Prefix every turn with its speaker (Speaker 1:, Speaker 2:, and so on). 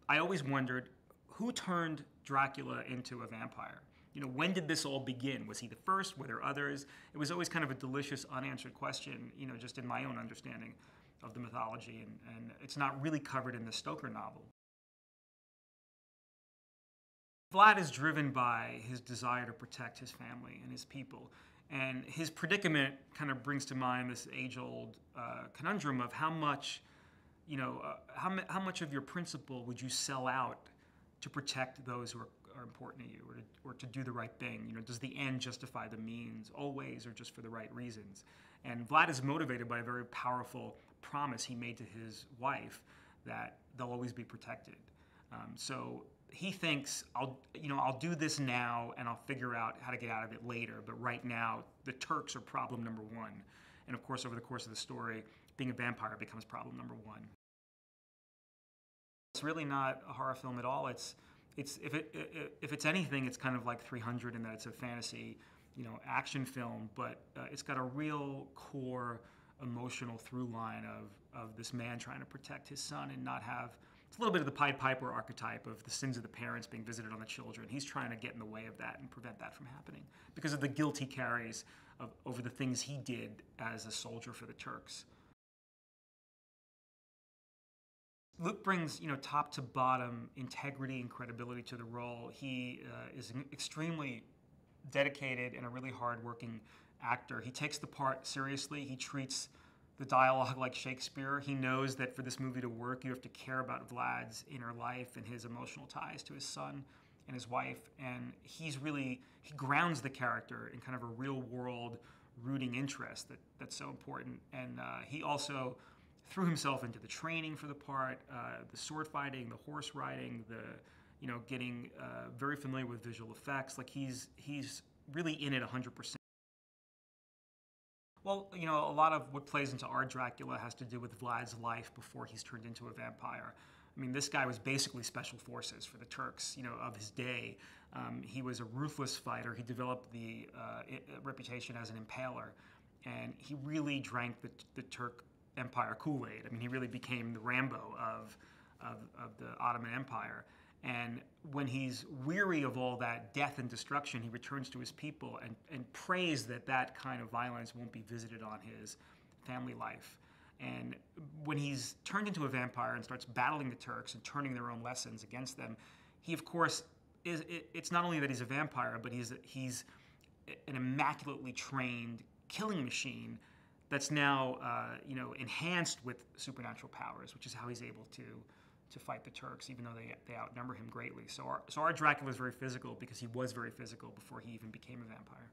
Speaker 1: I always wondered who turned Dracula into a vampire. When did this all begin? Was he the first? Were there others? It was always kind of a delicious, unanswered question, just in my own understanding of the mythology, and it's not really covered in the Stoker novel. Vlad is driven by his desire to protect his family and his people. And his predicament kind of brings to mind this age-old conundrum of how much, how much of your principle would you sell out to protect those who are important to you, or to do the right thing? Does the end justify the means always, or just for the right reasons? And Vlad is motivated by a very powerful promise he made to his wife that they'll always be protected. So he thinks, I'll do this now and I'll figure out how to get out of it later. But right now, the Turks are problem number one. And of course, over the course of the story, being a vampire becomes problem number one. It's really not a horror film at all. If it's anything, it's kind of like 300 in that it's a fantasy, action film. But it's got a real core emotional through line of this man trying to protect his son and not have. It's a little bit of the Pied Piper archetype of the sins of the parents being visited on the children. He's trying to get in the way of that and prevent that from happening because of the guilt he carries over the things he did as a soldier for the Turks. Luke brings, top to bottom integrity and credibility to the role. He is an extremely dedicated and a really hard-working actor. He takes the part seriously. He treats the dialogue like Shakespeare. He knows that for this movie to work, you have to care about Vlad's inner life and his emotional ties to his son and his wife. And he grounds the character in kind of a real-world rooting interest that's so important. And he also threw himself into the training for the part, the sword fighting, the horse riding, getting very familiar with visual effects. Like he's really in it 100%. Well, a lot of what plays into our Dracula has to do with Vlad's life before he's turned into a vampire. I mean, this guy was basically special forces for the Turks, of his day. He was a ruthless fighter. He developed the reputation as an impaler, and he really drank the Turk Empire Kool-Aid. I mean, he really became the Rambo of the Ottoman Empire. And when he's weary of all that death and destruction, he returns to his people and prays that that kind of violence won't be visited on his family life. And when he's turned into a vampire and starts battling the Turks and turning their own lessons against them, he, of course, it's not only that he's a vampire, but he's an immaculately trained killing machine that's now enhanced with supernatural powers, which is how he's able to fight the Turks, even though they outnumber him greatly. So our Dracula is very physical because he was very physical before he even became a vampire.